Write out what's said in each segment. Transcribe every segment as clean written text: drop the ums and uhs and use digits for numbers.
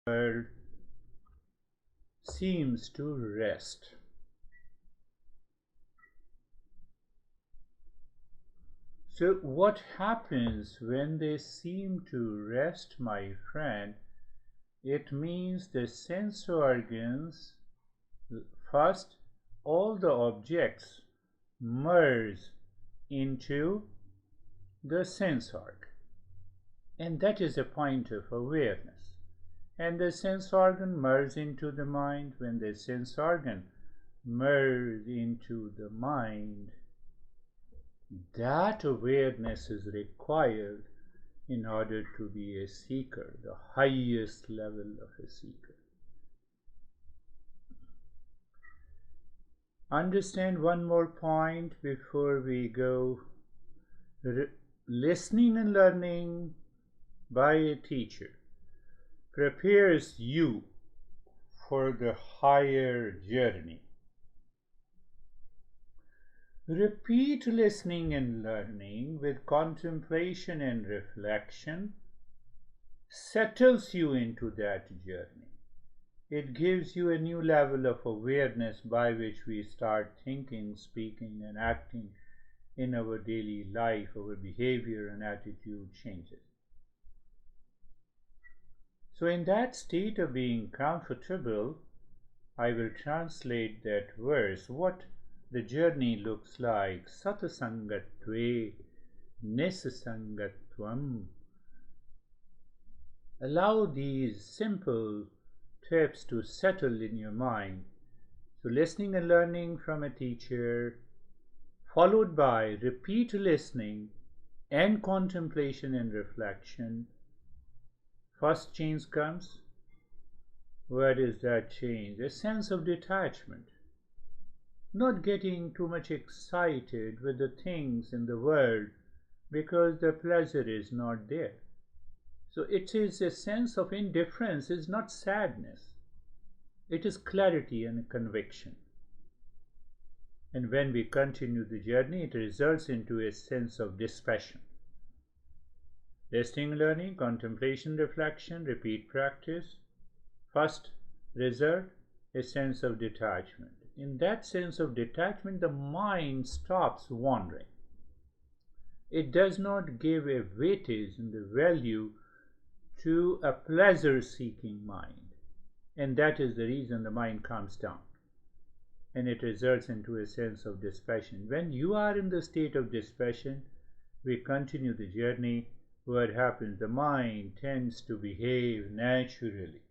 world seems to rest. So what happens when they seem to rest, my friend? It means the sense organs, first, all the objects merge into the sense organ, and that is a point of awareness. And the sense organ merges into the mind. When the sense organ merges into the mind, that awareness is required in order to be a seeker, the highest level of a seeker. Understand one more point before we go. Listening and learning by a teacher prepares you for the higher journey. Repeat listening and learning with contemplation and reflection settles you into that journey. It gives you a new level of awareness by which we start thinking, speaking, and acting in our daily life. Our behavior and attitude changes. So in that state of being comfortable, I will translate that verse, what the journey looks like. Satasangatve nisasangatvam. Allow these simple tips to settle in your mind. So listening and learning from a teacher, followed by repeat listening and contemplation and reflection. First change comes. What is that change? A sense of detachment. Not getting too much excited with the things in the world because the pleasure is not there. So it is a sense of indifference, it's not sadness. It is clarity and conviction. And when we continue the journey, it results into a sense of dispassion. Listening, learning, contemplation, reflection, repeat practice. First result, a sense of detachment. In that sense of detachment, the mind stops wandering. It does not give a weightage and the value to a pleasure-seeking mind. And that is the reason the mind calms down. And it results into a sense of dispassion. When you are in the state of dispassion, we continue the journey. What happens? The mind tends to behave naturally.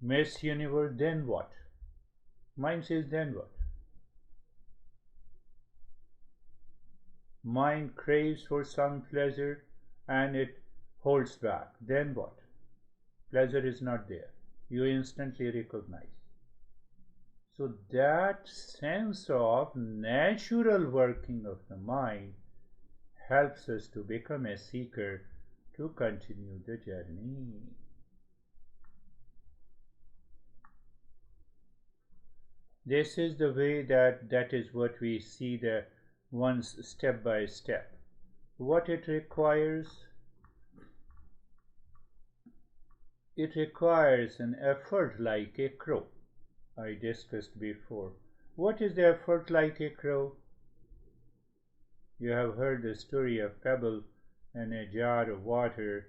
Miss Universe, then what? Mind says, then what? Mind craves for some pleasure and it holds back. Then what? Pleasure is not there. You instantly recognize. So that sense of natural working of the mind helps us to become a seeker to continue the journey. This is the way that is what we see the one's step by step. What it requires? It requires an effort like a crow. I discussed before. What is the effort like a crow? You have heard the story of pebble and a jar of water,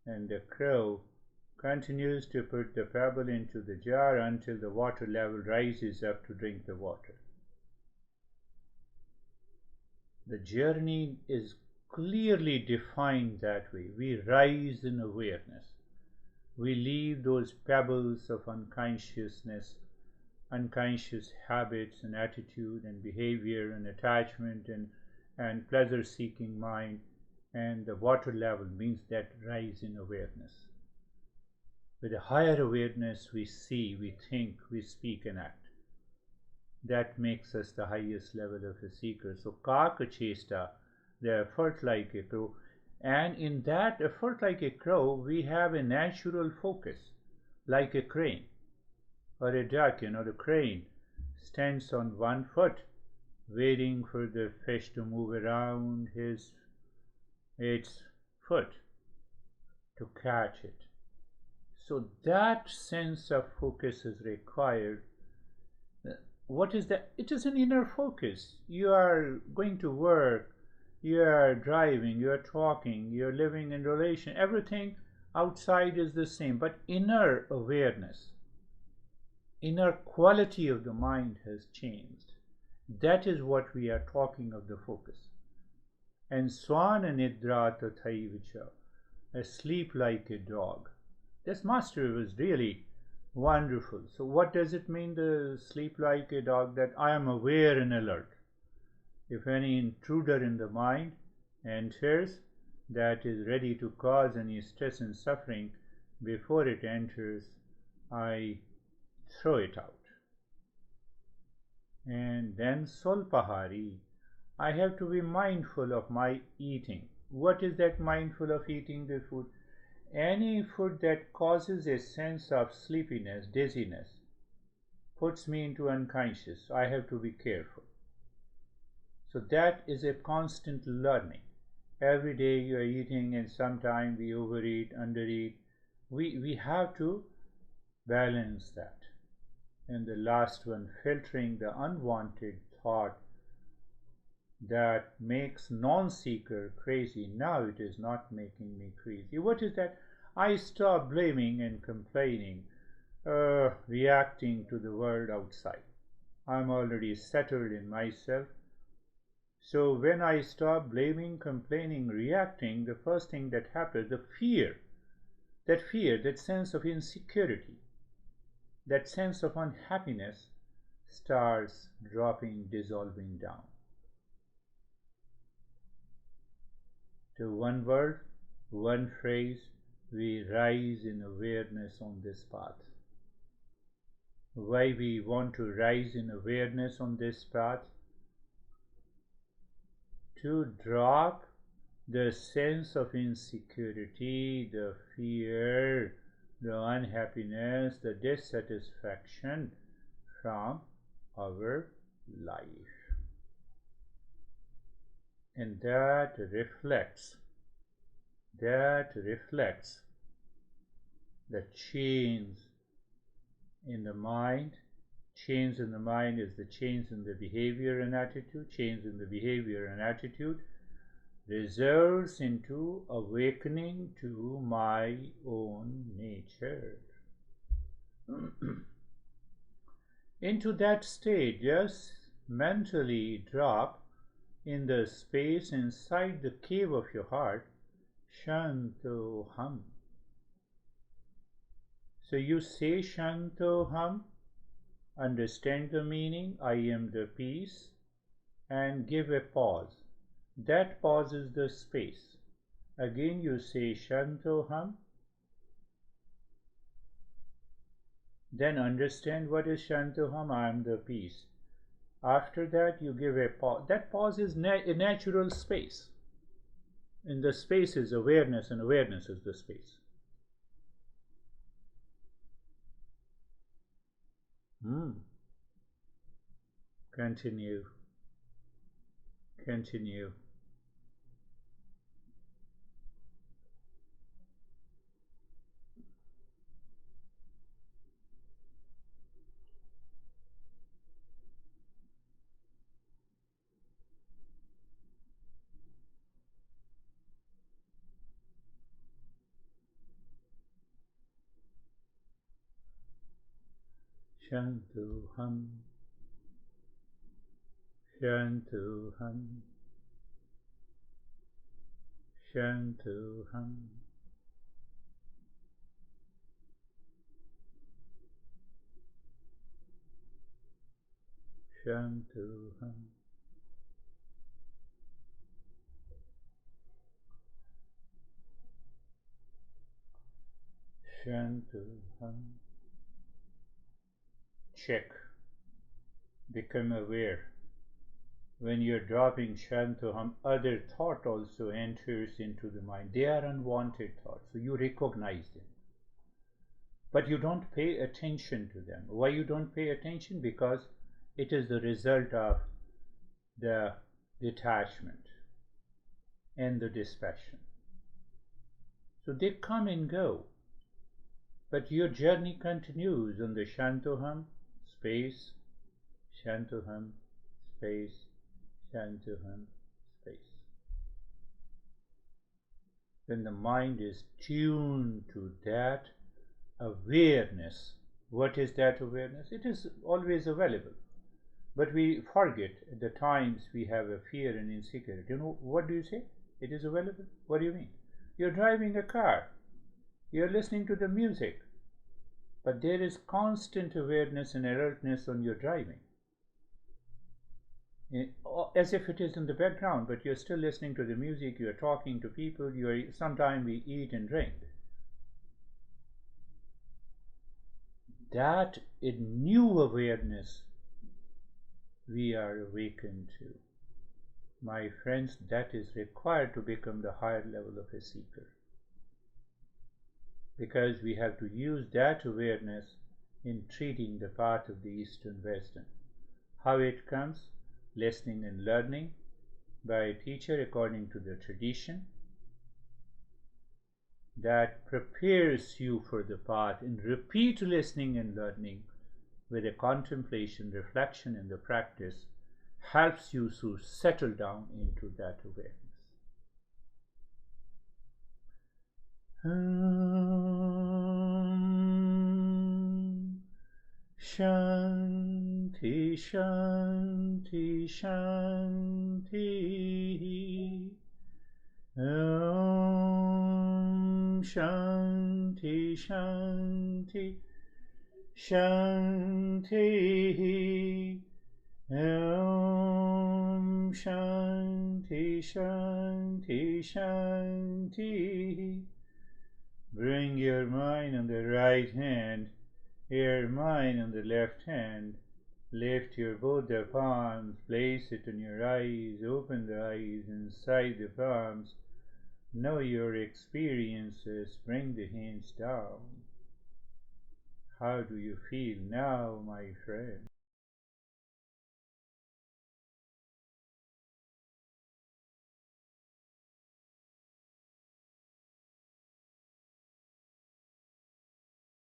and the crow continues to put the pebble into the jar until the water level rises up to drink the water. The journey is clearly defined that way. We rise in awareness. We leave those pebbles of unconsciousness, unconscious habits and attitude and behavior and attachment and pleasure-seeking mind, and the water level means that rise in awareness. With a higher awareness, we see, we think, we speak and act. That makes us the highest level of a seeker. So kakachesta, the effort like a crow, and in that effort like a crow, we have a natural focus, like a crane or a duck. The crane stands on one foot, waiting for the fish to move around its foot to catch it. So that sense of focus is required. What is that? It is an inner focus. You are going to work, you are driving, you are talking, you are living in relation. Everything outside is the same, but inner awareness, inner quality of the mind has changed. That is what we are talking of the focus. And Swana Nidra Tathaivacha, asleep like a dog. This master was really wonderful. So what does it mean, the sleep like a dog? That I am aware and alert. If any intruder in the mind enters that is ready to cause any stress and suffering, before it enters, I throw it out. And then Solpahari, I have to be mindful of my eating. What is that mindful of eating the food? Any food that causes a sense of sleepiness, dizziness, puts me into unconscious. I have to be careful. So that is a constant learning. Every day you are eating and sometimes we overeat, undereat. We have to balance that. And the last one, filtering the unwanted thought that makes non-seeker crazy. Now it is not making me crazy. What is that? I stop blaming and complaining, reacting to the world outside. I'm already settled in myself. So when I stop blaming, complaining, reacting, the first thing that happens, the fear, that sense of insecurity, that sense of unhappiness starts dropping, dissolving down. To one word, one phrase, we rise in awareness on this path. Why we want to rise in awareness on this path? To drop the sense of insecurity, the fear, the unhappiness, the dissatisfaction from our life. And that reflects the change in the mind. Change in the mind is the change in the behavior and attitude. Change in the behavior and attitude results into awakening to my own nature. Into that state, just mentally drop in the space inside the cave of your heart, Shantoham. So you say Shantoham, understand the meaning, I am the peace, and give a pause. That pause is the space. Again you say Shantoham, then understand what is Shantoham, I am the peace. After that you give a pause. That pause is a natural space. In the space is awareness, and awareness is the space. Continue. Continue. Shantoham, Shantoham, Shantoham. Shantoham. Shantoham. Check. Become aware. When you're dropping Shantoham, other thought also enters into the mind. They are unwanted thoughts, so you recognize them. But you don't pay attention to them. Why you don't pay attention? Because it is the result of the detachment and the dispassion. So they come and go. But your journey continues on the Shantoham, space, Shantoham, space, Shantoham, space. When the mind is tuned to that awareness, what is that awareness? It is always available. But we forget at the times we have a fear and insecurity. You know, what do you say? It is available. What do you mean? You're driving a car. You're listening to the music. But there is constant awareness and alertness on your driving. As if it is in the background, but you're still listening to the music, you're talking to people, sometimes we eat and drink. That in new awareness we are awakened to. My friends, that is required to become the higher level of a seeker. Because we have to use that awareness in treating the path of the Eastern wisdom. How it comes? Listening and learning by a teacher according to the tradition that prepares you for the path, and repeat listening and learning with a contemplation, reflection, and the practice helps you to settle down into that awareness. Shanti, Shanti, Shanti. Om Shanti, Shanti, Shanti. Om Shanti, Shanti, Shanti. Bring your mind on the right hand, your mind on the left hand. Lift your both the palms, place it on your eyes, open the eyes inside the palms. Know your experiences, bring the hands down. How do you feel now, my friend?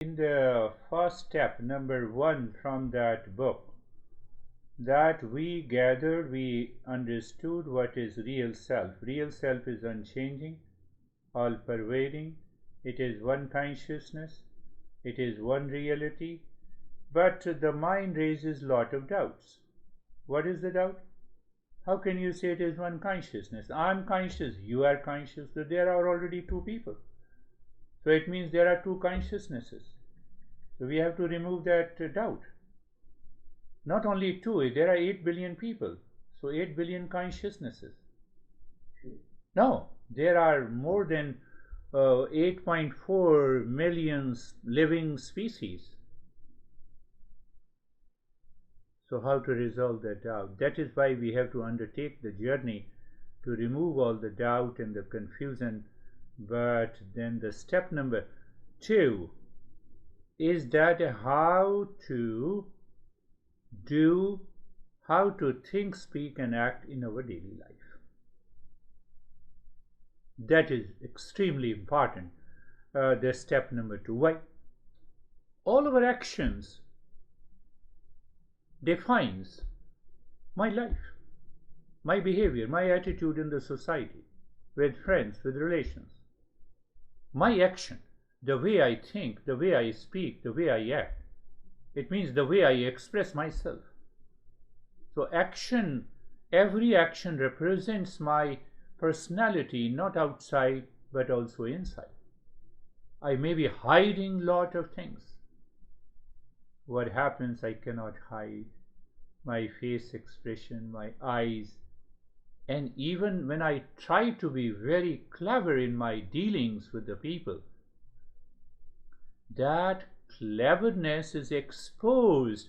In the first step, number 1 from that book, that we gathered, we understood what is real self. Real self is unchanging, all pervading. It is one consciousness. It is one reality. But the mind raises lot of doubts. What is the doubt? How can you say it is one consciousness? I'm conscious, you are conscious. So there are already two people. So it means there are two consciousnesses. So we have to remove that doubt. Not only two, there are 8 billion people. So 8 billion consciousnesses. No, there are more than 8.4 million living species. So how to resolve that doubt? That is why we have to undertake the journey to remove all the doubt and the confusion. But then the step number 2 is that how to think, speak, and act in our daily life. That is extremely important. The step number 2. Why? All our actions defines my life, my behavior, my attitude in the society, with friends, with relations. My action, the way I think, the way I speak, the way I act, it means the way I express myself. So action, every action represents my personality, not outside but also inside. I may be hiding a lot of things. What happens, I cannot hide my face expression, my eyes. And even when I try to be very clever in my dealings with the people, that cleverness is exposed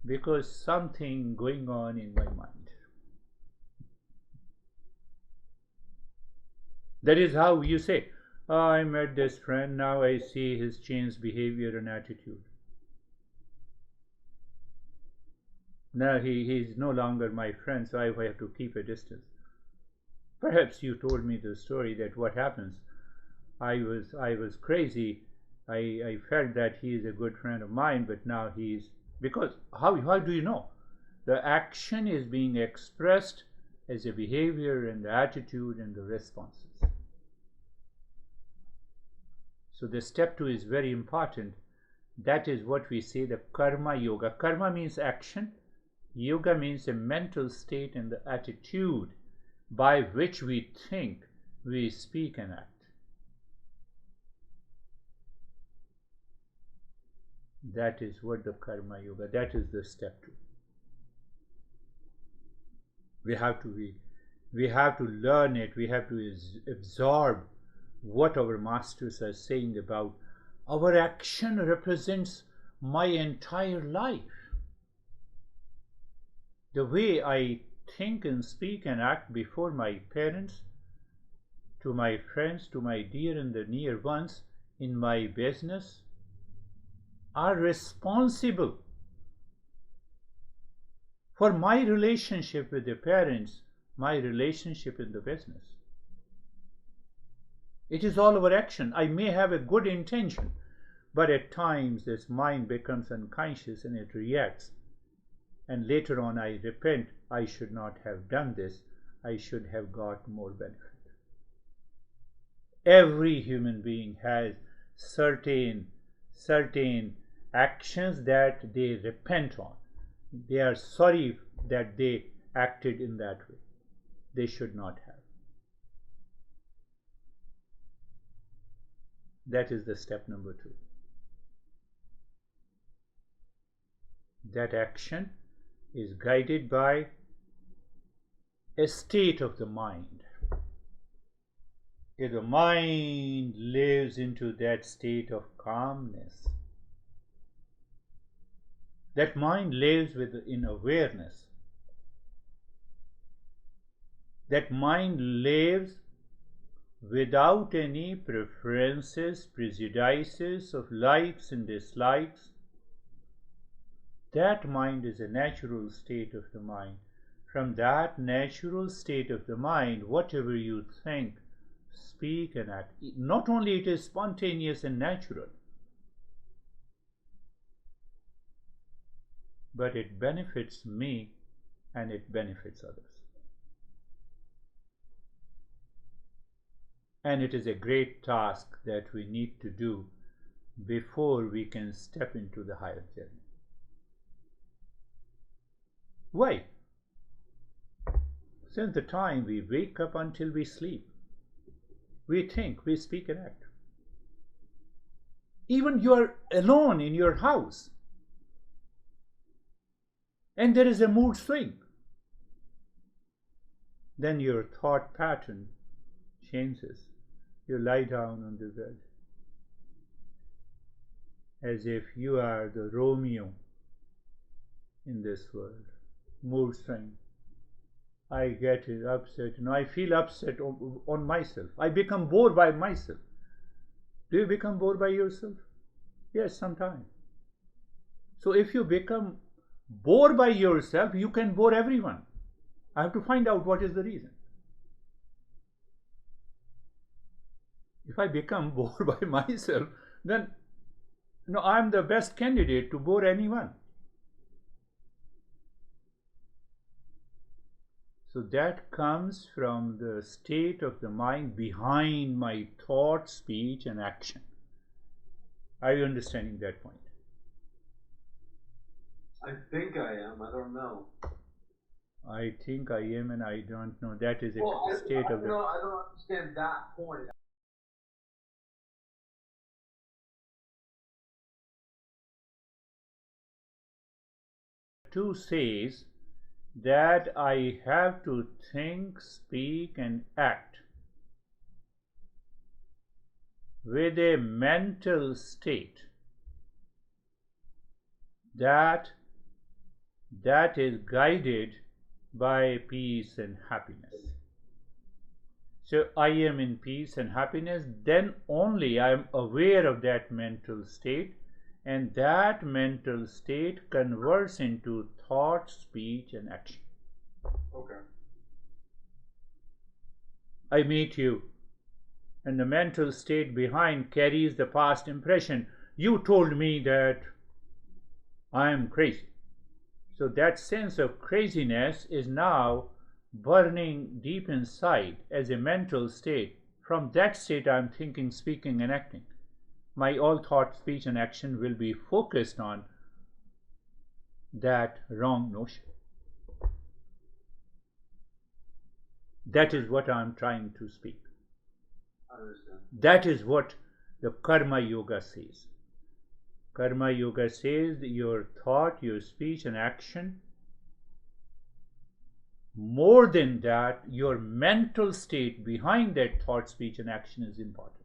because something going on in my mind. That is how you say, oh, I met this friend, now I see his changed behavior and attitude. Now he is no longer my friend, so I have to keep a distance. Perhaps you told me the story that what happens, I was crazy I felt that he is a good friend of mine, but now he's, because how do you know? The action is being expressed as a behavior and the attitude and the responses. So the step 2 is very important. That is what we say the karma yoga. Karma means action. Yoga means a mental state and the attitude by which we think, we speak and act. That is what the karma yoga, that is the step 2. We have to learn it. We have to absorb what our masters are saying about our action represents my entire life. The way I think and speak and act before my parents, to my friends, to my dear and the near ones, in my business, are responsible for my relationship with the parents, my relationship in the business. It is all our action. I may have a good intention, but at times this mind becomes unconscious and it reacts. And later on I repent, I should not have done this. I should have got more benefit. Every human being has certain actions that they repent on. They are sorry that they acted in that way. They should not have. That is the step number 2. That action is guided by a state of the mind. If the mind lives into that state of calmness, that mind lives in awareness. That mind lives without any preferences, prejudices of likes and dislikes. That mind is a natural state of the mind. From that natural state of the mind, whatever you think, speak and act, not only it is spontaneous and natural, but it benefits me and it benefits others. And it is a great task that we need to do before we can step into the higher journey. Why? Since the time we wake up until we sleep, we think, we speak and act. Even you are alone in your house, and there is a mood swing, then your thought pattern changes. You lie down on the bed as if you are the Romeo in this world. Mood swing. I get upset. No, I feel upset on myself. I become bored by myself. Do you become bored by yourself? Yes, sometimes. So if you become bored by yourself, you can bore everyone. I have to find out what is the reason. If I become bored by myself, then I am the best candidate to bore anyone. So that comes from the state of the mind behind my thought, speech and action. Are you understanding that point? I think I am. I don't know. I think I am and I don't know. That is a state of the... I don't understand that point. 2 says that I have to think, speak and act with a mental state that is guided by peace and happiness. So I am in peace and happiness, then only I am aware of that mental state, and that mental state converts into thought, speech and action. Okay. I meet you and the mental state behind carries the past impression. You told me that I am crazy. So that sense of craziness is now burning deep inside as a mental state. From that state, I am thinking, speaking, and acting. My all thought, speech, and action will be focused on that wrong notion. That is what I am trying to speak. I understand. That is what the Karma Yoga says. Karma Yoga says that your thought, your speech, and action, more than that, your mental state behind that thought, speech, and action is important.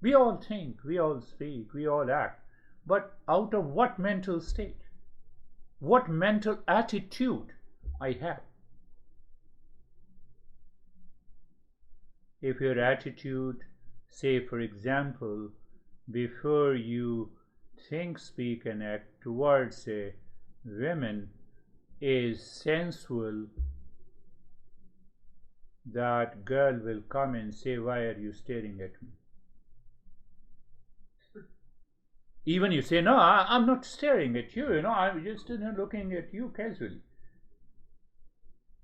We all think, we all speak, we all act, but out of what mental state? What mental attitude I have? If your attitude, say for example, before you think, speak, and act towards a woman is sensual, that girl will come and say, "Why are you staring at me?" Even you say, "No, I'm not staring at you, I'm just looking at you casually."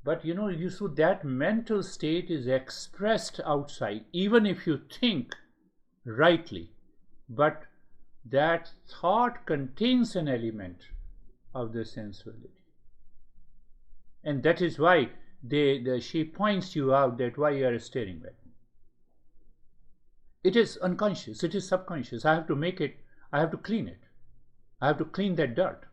But so that mental state is expressed outside, even if you think rightly. But that thought contains an element of the sensuality. And that is why she points you out that why you are staring at me. It is unconscious, it is subconscious. I have to make it, I have to clean it. I have to clean that dirt.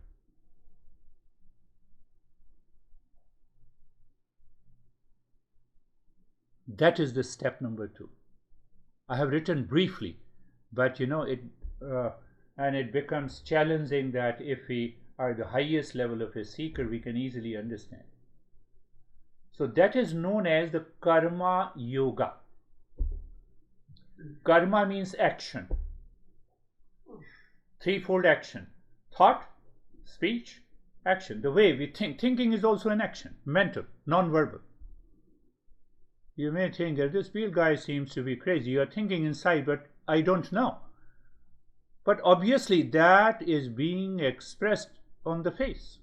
That is the step number 2. I have written briefly, but it becomes challenging that if we are the highest level of a seeker, we can easily understand. So that is known as the Karma Yoga. Karma means action. Threefold action: thought, speech, action. The way we think. Thinking is also an action, mental, non-verbal. You may think that this Bill guy seems to be crazy. You are thinking inside, but I don't know. But obviously that is being expressed on the face.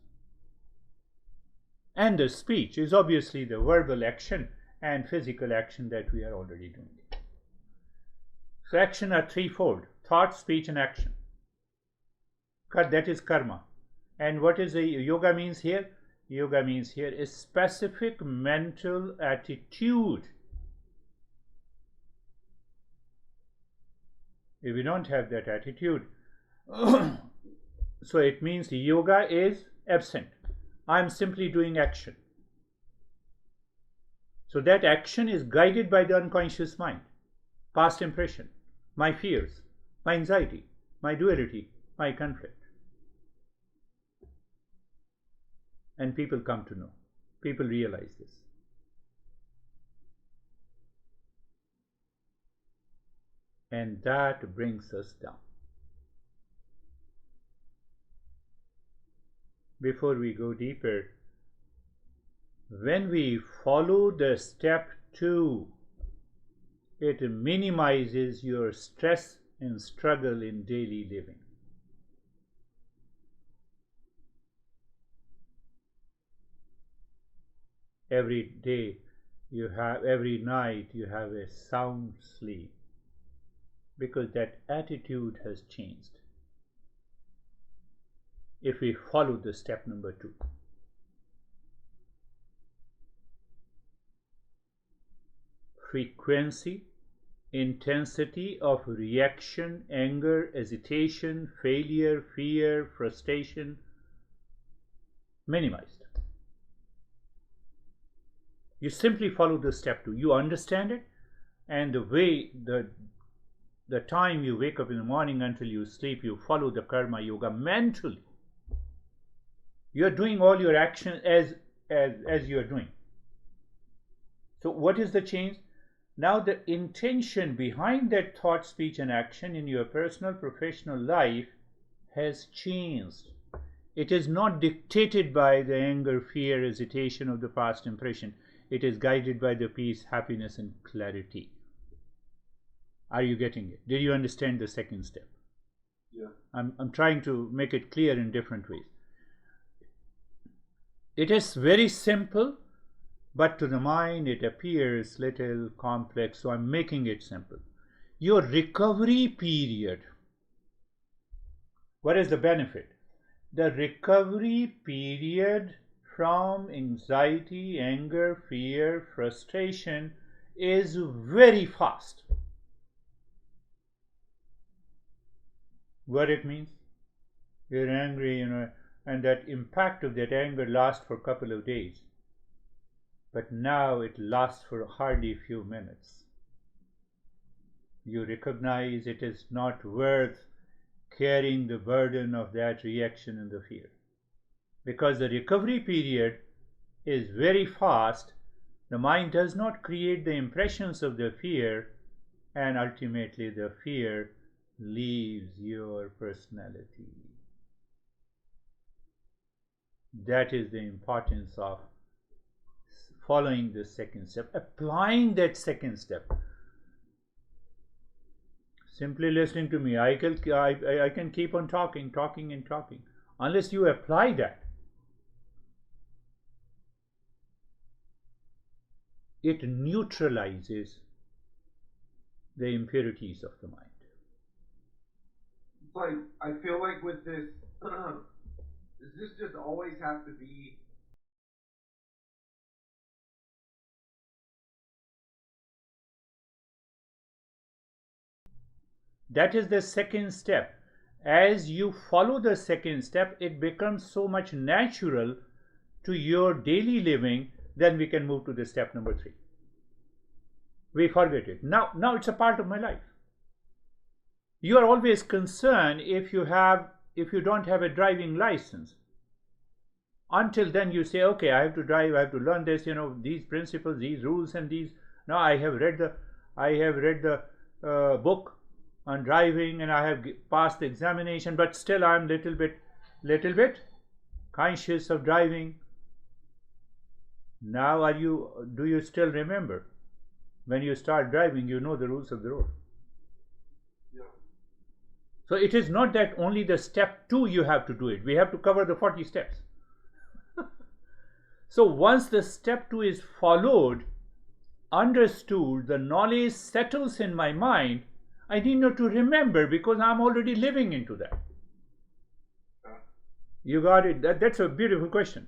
And the speech is obviously the verbal action and physical action that we are already doing. So action are threefold: thought, speech, and action. That is karma. And what is the yoga means here? Yoga means here a specific mental attitude. If we don't have that attitude, so it means yoga is absent. I'm simply doing action. So that action is guided by the unconscious mind, past impression, my fears, my anxiety, my duality, my conflict. And people come to know. People realize this. And that brings us down. Before we go deeper, when we follow the step 2, it minimizes your stress and struggle in daily living. Every day every night you have a sound sleep, because that attitude has changed. If we follow the step number 2. Frequency, intensity of reaction, anger, hesitation, failure, fear, frustration, minimized. You simply follow the step 2. You understand it, and the way the time you wake up in the morning until you sleep, you follow the Karma Yoga mentally. You are doing all your action as you are doing. So what is the change? Now the intention behind that thought, speech, and action in your personal, professional life has changed. It is not dictated by the anger, fear, hesitation of the past impression. It is guided by the peace, happiness, and clarity. Are you getting it? Did you understand the second step? Yeah. I'm trying to make it clear in different ways. It is very simple, but to the mind it appears little complex, so I'm making it simple. Your recovery period. What is the benefit? The recovery period from anxiety, anger, fear, frustration is very fast. What it means? You're angry, and that impact of that anger lasts for a couple of days. But now it lasts for hardly a few minutes. You recognize it is not worth carrying the burden of that reaction and the fear. Because the recovery period is very fast, the mind does not create the impressions of the fear, and ultimately the fear leaves your personality. That is the importance of following the second step, applying that second step. Simply listening to me, I can keep on talking. Unless you apply that, it neutralizes the impurities of the mind. It's like, I feel like with this, does this just always have to be? That is the second step. As you follow the second step, it becomes so much natural to your daily living, then we can move to the step number 3. We forget it. Now it's a part of my life. You are always concerned if you don't have a driving license. Until then you say, okay, I have to drive, I have to learn this, these principles, these rules, and these. Now I have read the book on driving, and I have passed the examination, but still I am little bit conscious of driving. Now do you still remember? When you start driving, you know the rules of the road. Yeah. So it is not that only the step 2 you have to do it. We have to cover the 40 steps. So once the step 2 is followed, understood, the knowledge settles in my mind, I need not to remember because I'm already living into that. You got it? That's a beautiful question.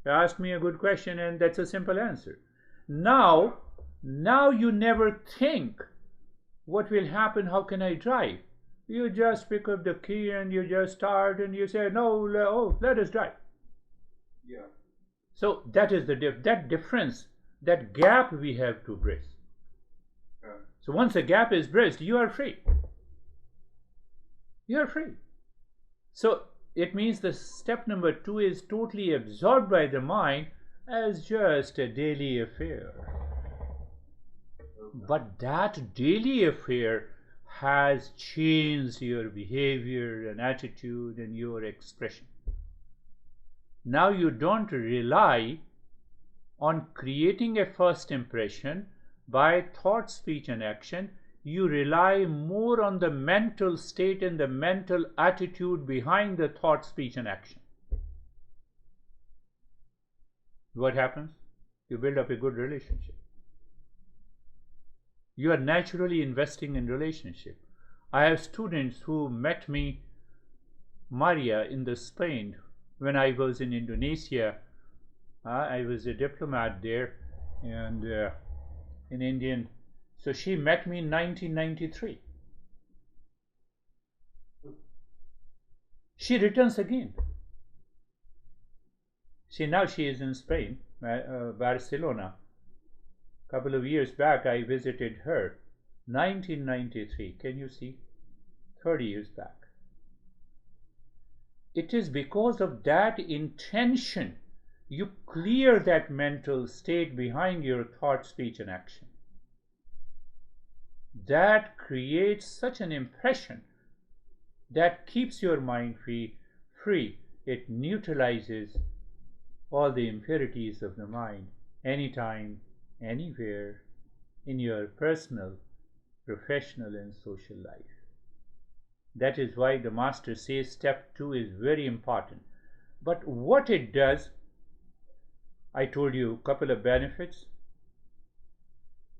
You asked me a good question, and that's a simple answer. Now you never think, what will happen? How can I drive? You just pick up the key and you just start and you say, no, let us drive. Yeah. So that is that difference, that gap we have to bridge. Yeah. So once the gap is bridged, you are free. You are free. So it means the step number 2 is totally absorbed by the mind as just a daily affair. But that daily affair has changed your behavior and attitude and your expression. Now you don't rely on creating a first impression by thought, speech, and action. You rely more on the mental state and the mental attitude behind the thought, speech, and action. What happens? You build up a good relationship. You are naturally investing in relationship. I have students who met me, Maria, in the Spain when I was in Indonesia. I was a diplomat there, and in Indian. So she met me in 1993. She returns again. Now she is in Spain, Barcelona. A couple of years back I visited her. 1993, can you see? 30 years back. It is because of that intention you clear that mental state behind your thought, speech, and action. That creates such an impression that keeps your mind free. it neutralizes all the impurities of the mind anytime, anywhere in your personal, professional, and social life. That is why the master says step 2 is very important. But what it does, I told you a couple of benefits.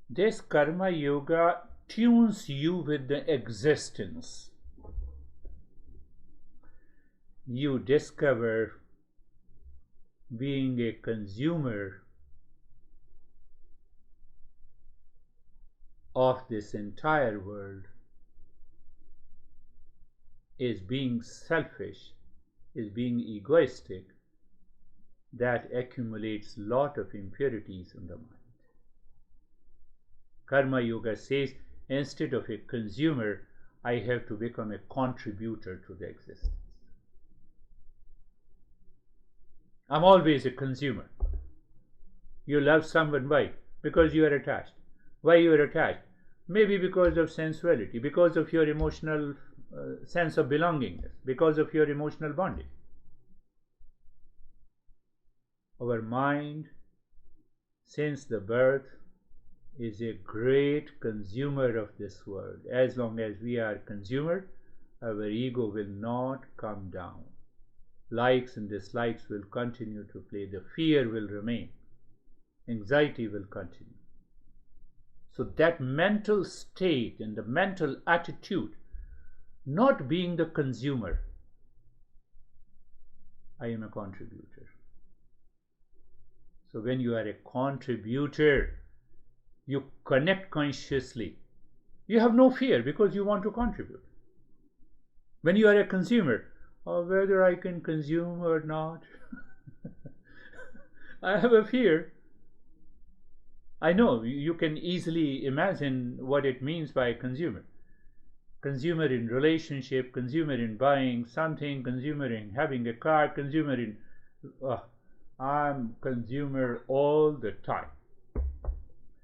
This karma yoga tunes you with the existence. You discover being a consumer of this entire world is being selfish, is being egoistic, that accumulates lot of impurities in the mind. Karma Yoga says, instead of a consumer, I have to become a contributor to the existence. I'm always a consumer. You love someone, why? Because you are attached. Why you are attached? Maybe because of sensuality, because of your emotional sense of belongingness, because of your emotional bonding. Our mind, since the birth, is a great consumer of this world. As long as we are consumer, our ego will not come down. Likes and dislikes will continue to play. The fear will remain. Anxiety will continue. So that mental state and the mental attitude, not being the consumer, I am a contributor. So when you are a contributor, you connect consciously. You have no fear because you want to contribute. When you are a consumer, whether I can consume or not, I have a fear. I know you can easily imagine what it means by consumer. Consumer in relationship, consumer in buying something, consumer in having a car, consumer in... I'm consumer all the time.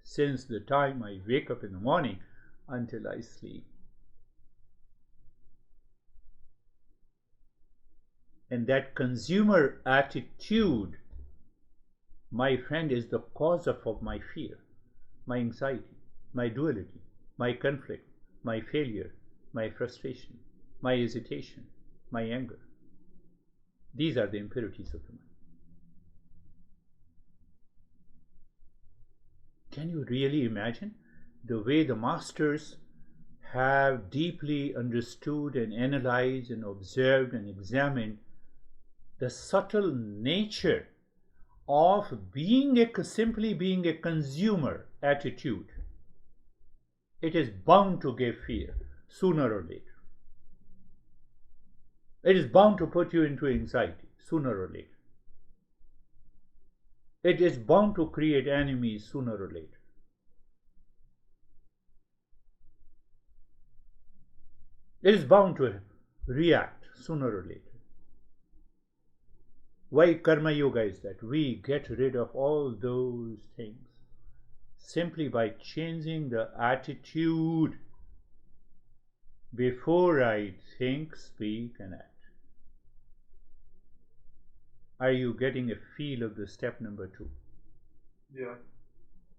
Since the time I wake up in the morning until I sleep. And that consumer attitude, my friend, is the cause of my fear, my anxiety, my duality, my conflict, my failure, my frustration, my hesitation, my anger. These are the impurities of the mind. Can you really imagine the way the masters have deeply understood and analyzed and observed and examined the subtle nature of simply being a consumer attitude? It is bound to give fear sooner or later. It is bound to put you into anxiety sooner or later. It is bound to create enemies sooner or later. It is bound to react sooner or later. Why Karma Yoga is that? We get rid of all those things simply by changing the attitude before I think, speak, and act. Are you getting a feel of the step number 2? Yeah.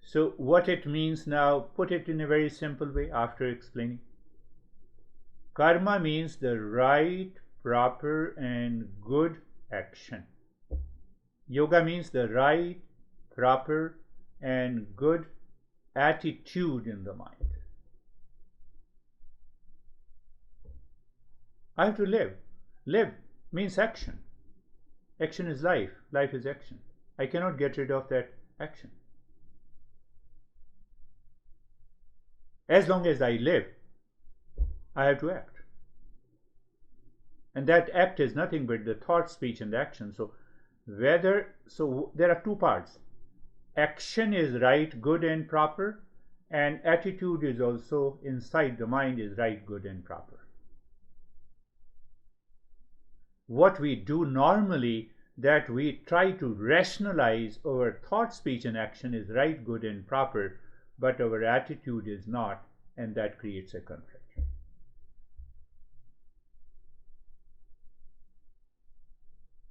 So what it means now, put it in a very simple way after explaining. Karma means the right, proper, and good action. Yoga means the right, proper, and good attitude in the mind. I have to live. Live means action. Action is life. Life is action. I cannot get rid of that action. As long as I live, I have to act. And that act is nothing but the thought, speech, and action. So there are two parts. Action is right, good, and proper, and attitude is also inside the mind is right, good, and proper. What we do normally, that we try to rationalize our thought, speech, and action is right, good, and proper, but our attitude is not, and that creates a conflict.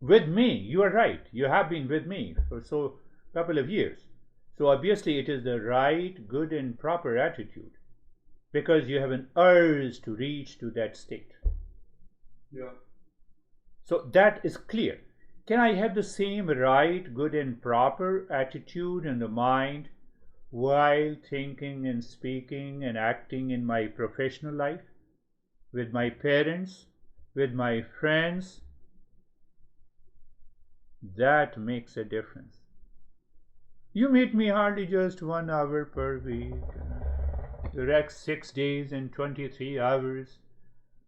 with me. You are right. You have been with me for so couple of years. So obviously it is the right, good and proper attitude because you have an urge to reach to that state. Yeah. So that is clear. Can I have the same right, good and proper attitude in the mind while thinking and speaking and acting in my professional life, with my parents, with my friends? That makes a difference. You meet me hardly just 1 hour per week. The next 6 days and 23 hours,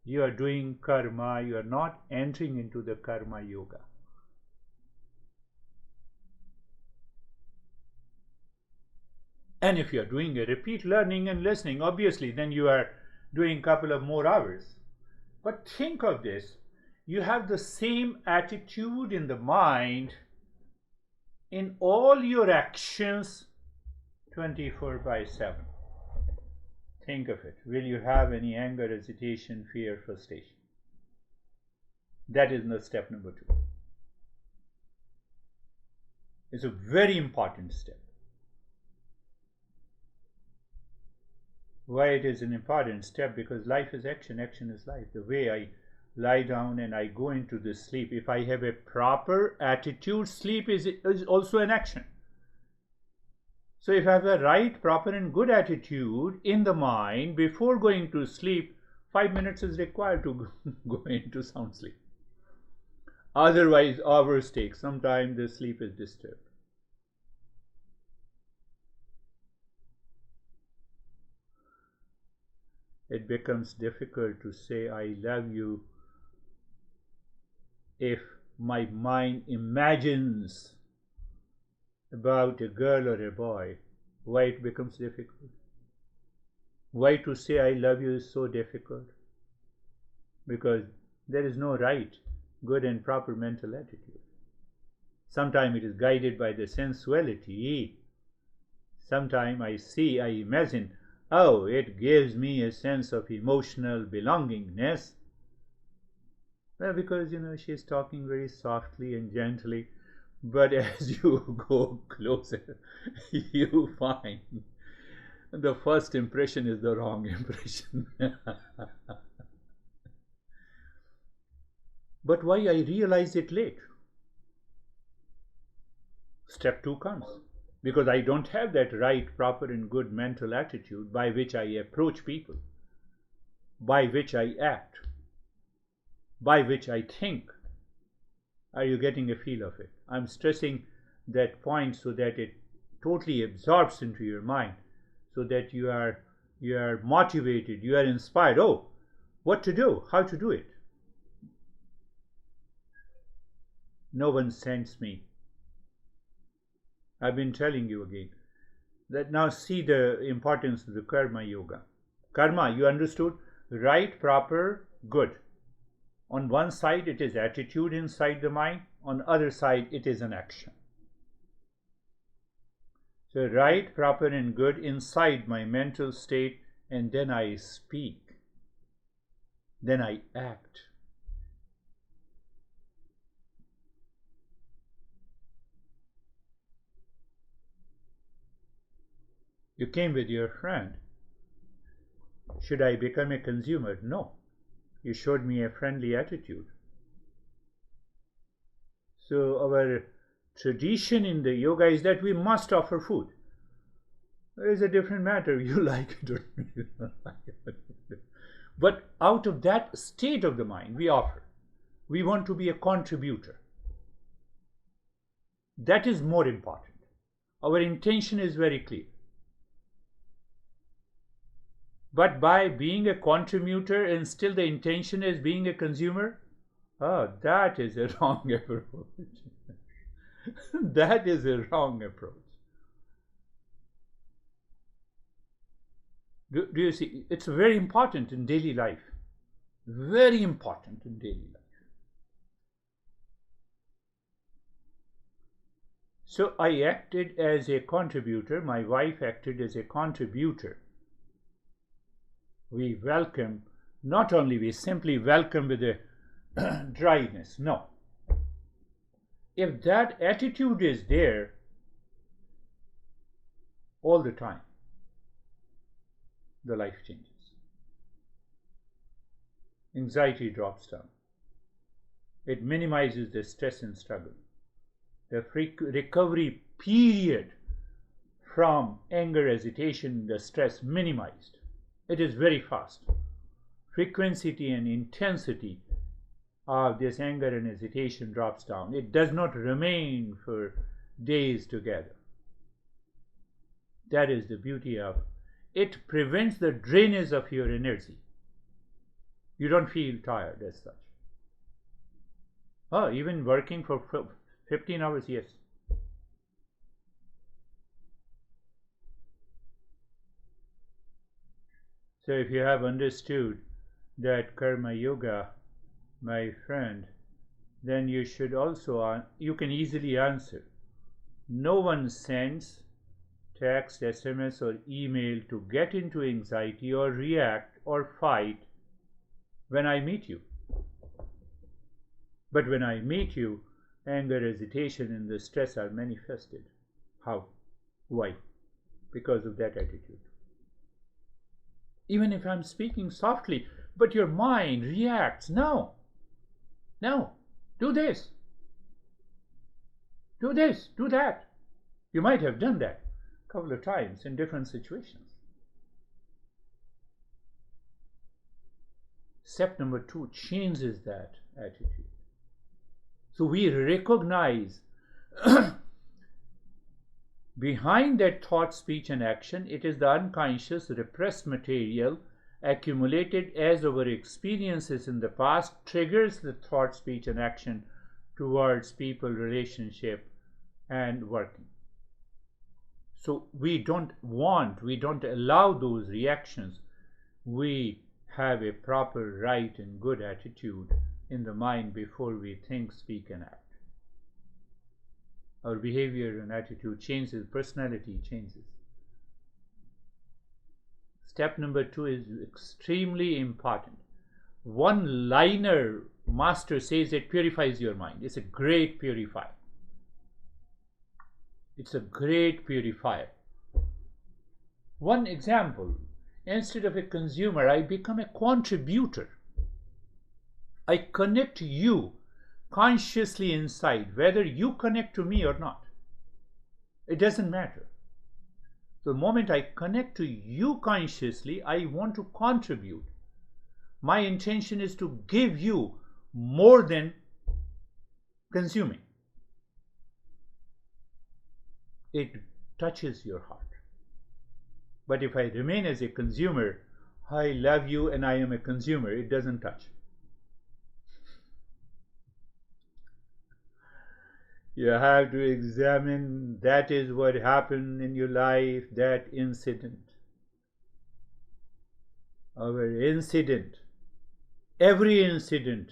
you are doing karma. You are not entering into the karma yoga. And if you are doing a repeat learning and listening, obviously, then you are doing a couple of more hours. But think of this. You have the same attitude in the mind in all your actions 24/7. Think of it. Will you have any anger, hesitation, fear, frustration? That is the step number 2. It's a very important step. Why it is an important step? Because life is action, action is life. The way I lie down and I go into the sleep, if I have a proper attitude, sleep is also an action. So if I have a right, proper and good attitude in the mind before going to sleep, 5 minutes is required to go into sound sleep. Otherwise, hours take. Sometimes the sleep is disturbed. It becomes difficult to say I love you if my mind imagines about a girl or a boy. Why it becomes difficult? Why to say I love you is so difficult? Because there is no right, good and proper mental attitude. Sometimes it is guided by the sensuality. Sometimes I imagine, oh, it gives me a sense of emotional belongingness. Well, because, she's talking very softly and gently. But as you go closer, you find the first impression is the wrong impression. But why I realize it late? Step 2 comes. Because I don't have that right, proper and good mental attitude by which I approach people, by which I act, by which I think. Are you getting a feel of it? I'm stressing that point so that it totally absorbs into your mind, so that you are motivated, you are inspired. Oh, what to do, how to do it. No one sends me. I've been telling you again that now see the importance of the karma yoga. Karma, you understood? Right, proper, good. On one side it is attitude inside the mind, on the other side it is an action. So right, proper and good inside my mental state, and then I speak, then I act. You came with your friend. Should I become a consumer? No. You showed me a friendly attitude. So our tradition in the yoga is that we must offer food. There is a different matter. You like it or you don't like it. But out of that state of the mind, we offer. We want to be a contributor. That is more important. Our intention is very clear. But by being a contributor and still the intention is being a consumer, that is a wrong approach. That is a wrong approach. Do you see? It's very important in daily life. Very important in daily life. So I acted as a contributor. My wife acted as a contributor. We welcome, not only we simply welcome with a dryness, no. If that attitude is there all the time, the life changes. Anxiety drops down. It minimizes the stress and struggle. The recovery period from anger, agitation, the stress minimized. It is very fast. Frequency and intensity of this anger and agitation drops down. It does not remain for days together. That is the beauty of it. Prevents the drainage of your energy. You don't feel tired as such. Oh, even working for 15 hours, yes. So if you have understood that karma yoga, my friend, then you should also, you can easily answer. No one sends text, SMS or email to get into anxiety or react or fight when I meet you. But when I meet you, anger, agitation and the stress are manifested. How? Why? Because of that attitude. Even if I'm speaking softly, but your mind reacts. No, do this, do this, do that. You might have done that a couple of times in different situations. Step number 2 changes that attitude. So we recognize behind that thought, speech and action, it is the unconscious repressed material accumulated as our experiences in the past triggers the thought, speech and action towards people, relationship and working. So we don't allow those reactions. We have a proper right and good attitude in the mind before we think, speak and act. Our behavior and attitude changes, personality changes. Step number 2 is extremely important. One-liner master says it purifies your mind. It's a great purifier. It's a great purifier. One example, instead of a consumer, I become a contributor. I connect you consciously inside, whether you connect to me or not. It doesn't matter. The moment I connect to you consciously, I want to contribute. My intention is to give you more than consuming. It touches your heart. But if I remain as a consumer, I love you and I am a consumer, it doesn't touch. You have to examine that is what happened in your life, that incident. Our incident, every incident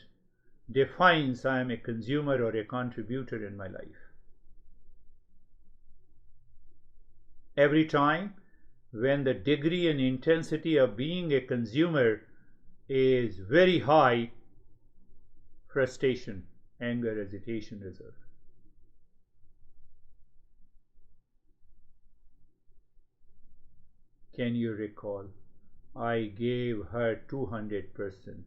defines I am a consumer or a contributor in my life. Every time when the degree and intensity of being a consumer is very high, frustration, anger, agitation reserve. Can you recall? I gave her 200%.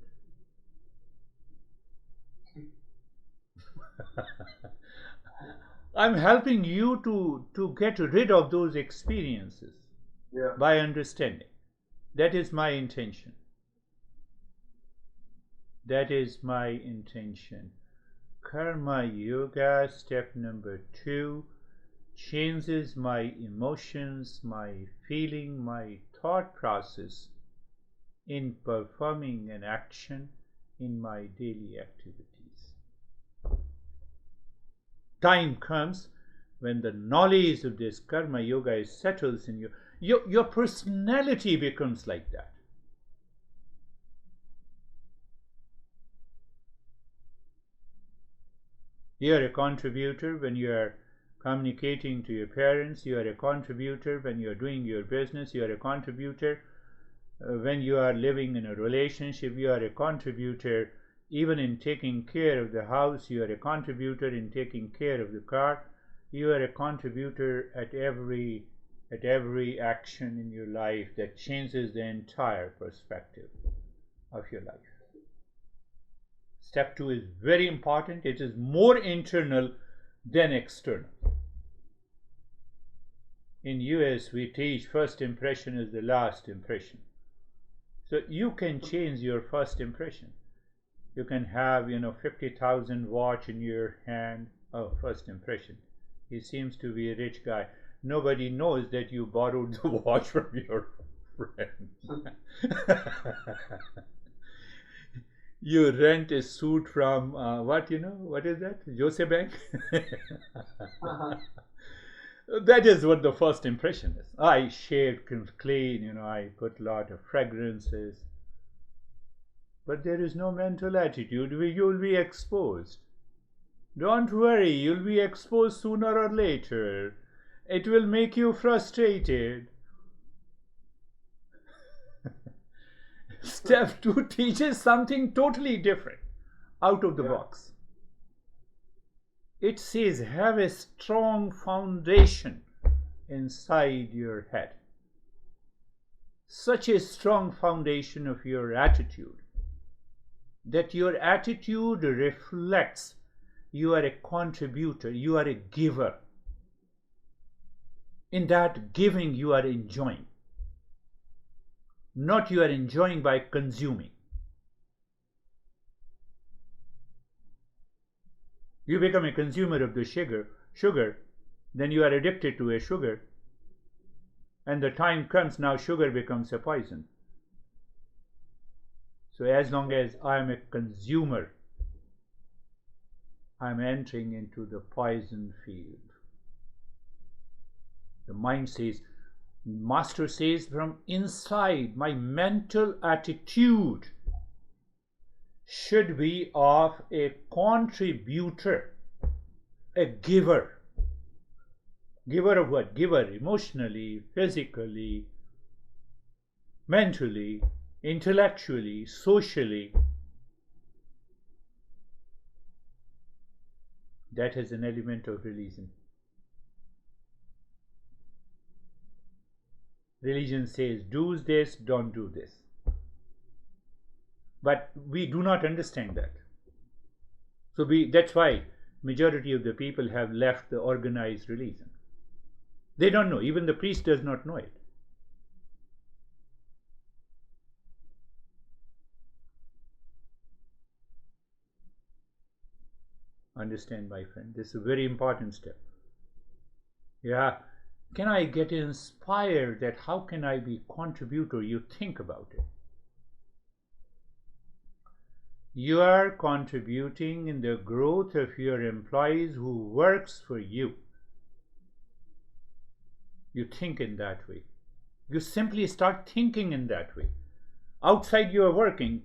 I'm helping you to get rid of those experiences by understanding. That is my intention. That is my intention. Karma Yoga, step number 2, changes my emotions, my feeling, my thought process in performing an action in my daily activities. Time comes when the knowledge of this karma yoga settles in you. Your personality becomes like that. You are a contributor when you are communicating to your parents. You are a contributor when you are doing your business. You are a contributor when you are living in a relationship. You are a contributor Even in taking care of the house, you are a contributor. In taking care of the car, you are a contributor at every action in your life that changes the entire perspective of your life. Step 2 is very important. It is more internal than external. In US, we teach first impression is the last impression. So you can change your first impression. You can have, 50,000 watch in your hand. Oh, first impression. He seems to be a rich guy. Nobody knows that you borrowed the watch from your friend. You rent a suit from what is that? Jose Bank? That is what the first impression is. I shaved clean, I put a lot of fragrances. But there is no mental attitude. You'll be exposed. Don't worry, you'll be exposed sooner or later. It will make you frustrated. Step 2 teaches something totally different, out of the box. It says have a strong foundation inside your head. Such a strong foundation of your attitude that your attitude reflects you are a contributor, you are a giver. In that giving you are enjoying. Not you are enjoying by consuming. You become a consumer of the sugar, then you are addicted to a sugar, and the time comes now sugar becomes a poison. So as long as I am a consumer, I am entering into the poison field. The mind says, Master says, from inside, my mental attitude should be of a contributor, a giver. Giver of what? Giver emotionally, physically, mentally, intellectually, socially. That is an element of religion. Religion says, do this, don't do this. But we do not understand that. So that's why majority of the people have left the organized religion. They don't know. Even the priest does not know it. Understand, my friend. This is a very important step. Yeah. Can I get inspired that how can I be contributor? You think about it. You are contributing in the growth of your employees who works for you. You think in that way. You simply start thinking in that way. Outside you are working.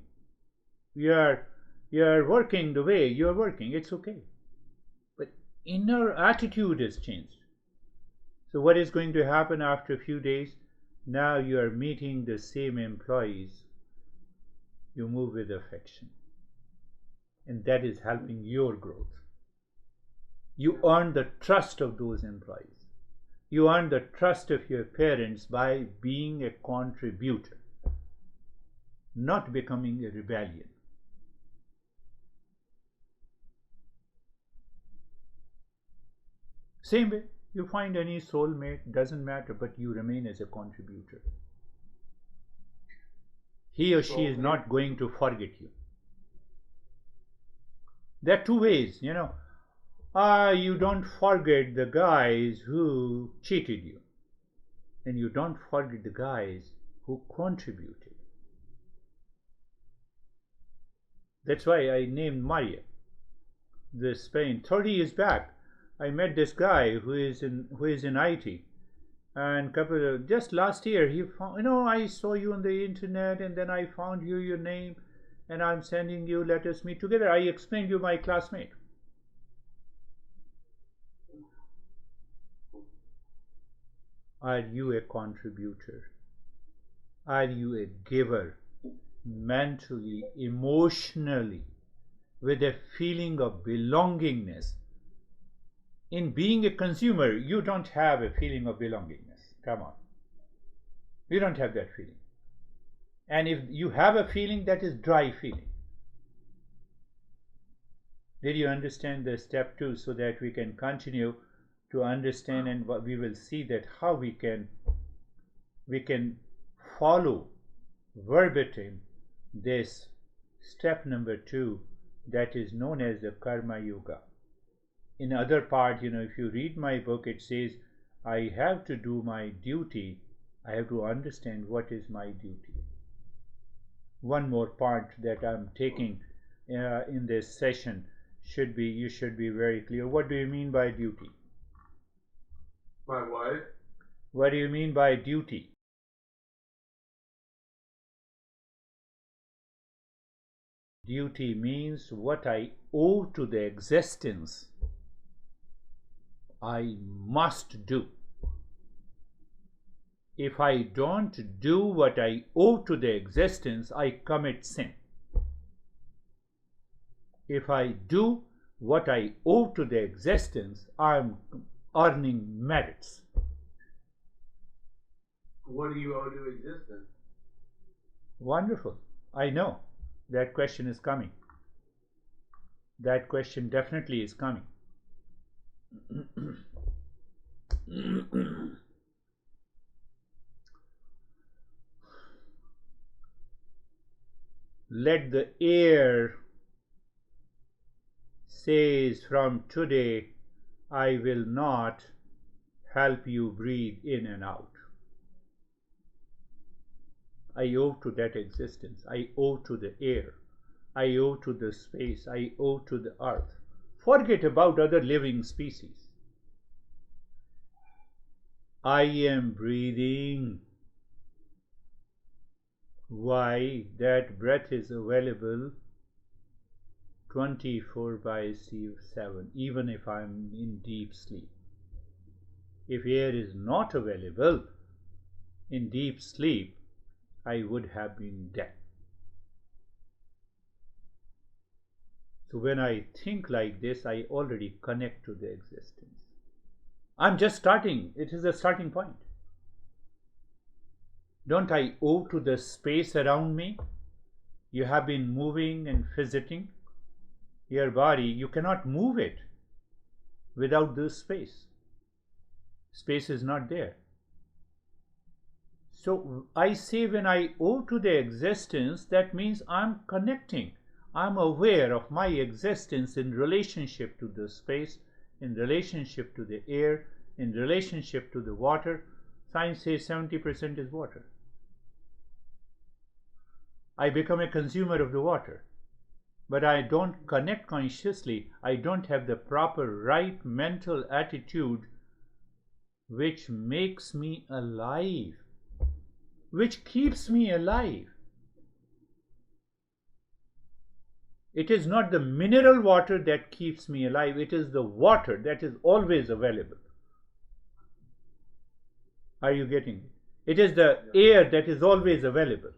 You are working the way you are working. It's okay. But inner attitude has changed. So what is going to happen after a few days? Now you are meeting the same employees. You move with affection. And that is helping your growth. You earn the trust of those employees. You earn the trust of your parents by being a contributor, not becoming a rebellion. Same way. You find any soulmate, doesn't matter, but you remain as a contributor. He or she is not going to forget you. There are two ways, you don't forget the guys who cheated you, and you don't forget the guys who contributed. That's why I named Maria. The Spain, 30 years back, I met this guy who is in IT, and just last year he found, I saw you on the internet, and then I found your name, and I'm sending you, let us meet together. I explained you my classmate. Are you a contributor? Are you a giver? Mentally, emotionally, with a feeling of belongingness. In being a consumer, you don't have a feeling of belongingness. Come on. You don't have that feeling. And if you have a feeling, that is dry feeling. Did you understand the step 2 so that we can continue to understand, and we will see that how we can follow verbatim this step number 2 that is known as the Karma Yoga. In other part, if you read my book, it says I have to do my duty. I have to understand what is my duty. One more part that I'm taking in this session you should be very clear. What do you mean by duty? By what? What do you mean by duty? Duty means what I owe to the existence. I must do. If I don't do what I owe to the existence, I commit sin. If I do what I owe to the existence, I am earning merits. What do you owe to existence? Wonderful. I know that question is coming. That question definitely is coming. Let the air says from today, I will not help you breathe in and out. I owe to that existence. I owe to the air. I owe to the space. I owe to the earth. Forget about other living species. I am breathing. Why? That breath is available 24/7, even if I am in deep sleep. If air is not available in deep sleep, I would have been dead. So when I think like this, I already connect to the existence. I'm just starting. It is a starting point. Don't I owe to the space around me? You have been moving and visiting your body. You cannot move it without this space. Space is not there. So I say when I owe to the existence, that means I'm connecting. I'm aware of my existence in relationship to the space, in relationship to the air, in relationship to the water. Science says 70% is water. I become a consumer of the water, but I don't connect consciously. I don't have the proper right mental attitude which makes me alive, which keeps me alive. It is not the mineral water that keeps me alive. It is the water that is always available. Are you getting it? It is the air that is always available.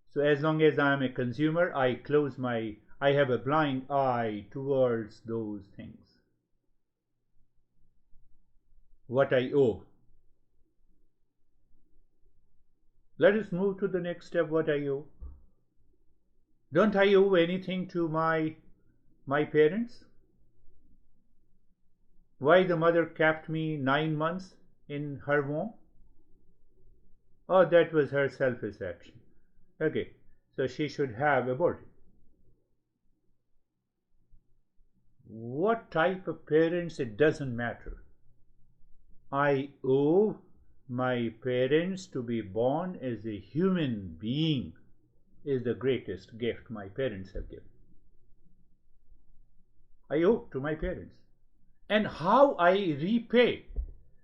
So as long as I am a consumer, I have a blind eye towards those things. What I owe. Let us move to the next step, what I owe. Don't I owe anything to my parents? Why the mother kept me 9 months in her womb? Oh, that was her selfish action. Okay, so she should have aborted. What type of parents, it doesn't matter. I owe my parents to be born as a human being is the greatest gift my parents have given. I owe to my parents. And how I repay?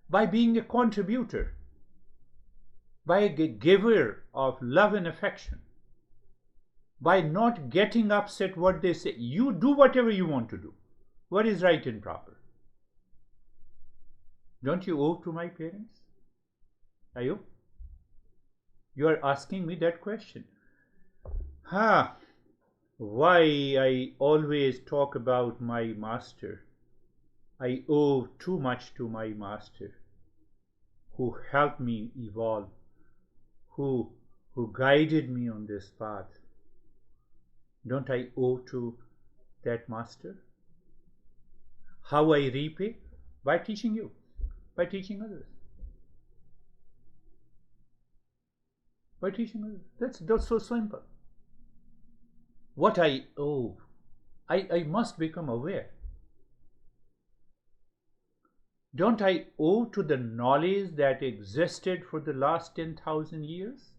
By being a contributor, by a giver of love and affection, by not getting upset what they say. You do whatever you want to do. What is right and proper? Don't you owe to my parents? Are you? You are asking me that question. why I always talk about my master. I owe too much to my master who helped me evolve, who, who guided me on this path. Don't I owe to that master? How I repay? By teaching you, by teaching others. By teaching others. That's so simple. What I owe, I must become aware. Don't I owe to the knowledge that existed for the last 10,000 years?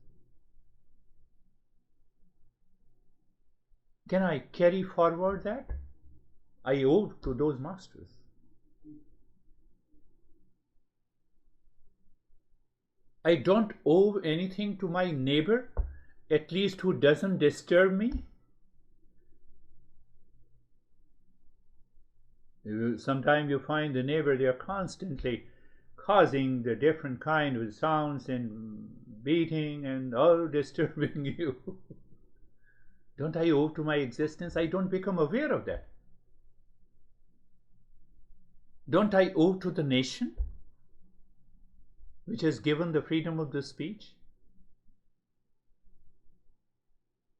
Can I carry forward that? I owe to those masters. I don't owe anything to my neighbor, at least who doesn't disturb me. Sometimes you find the neighbor, they are constantly causing the different kind of sounds and beating and all disturbing you. Don't I owe to my existence? I don't become aware of that. Don't I owe to the nation, which has given the freedom of the speech?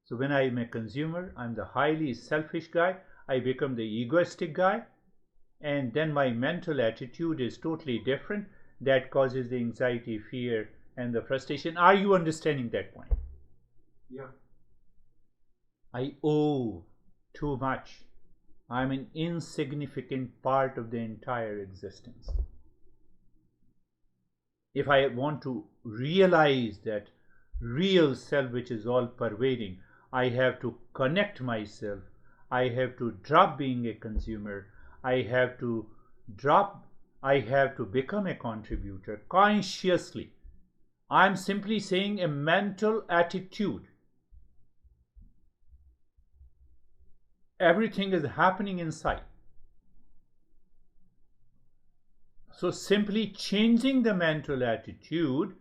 So when I am a consumer, I'm the highly selfish guy, I become the egoistic guy, and then my mental attitude is totally different. That causes the anxiety, fear, and the frustration. Are you understanding that point? Yeah. I owe too much. I'm an insignificant part of the entire existence. If I want to realize that real self which is all pervading, I have to connect myself. I have to drop being a consumer. I have to become a contributor consciously. I'm simply saying a mental attitude. Everything is happening inside. So simply changing the mental attitude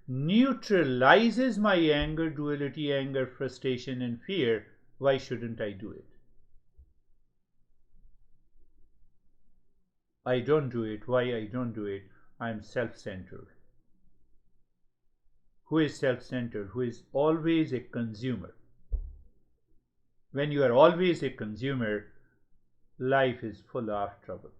neutralizes my anger, duality, anger, frustration, and fear. Why shouldn't I do it? I don't do it. Why I don't do it? I'm self-centered. Who is self-centered? Who is always a consumer. When you are always a consumer, life is full of trouble.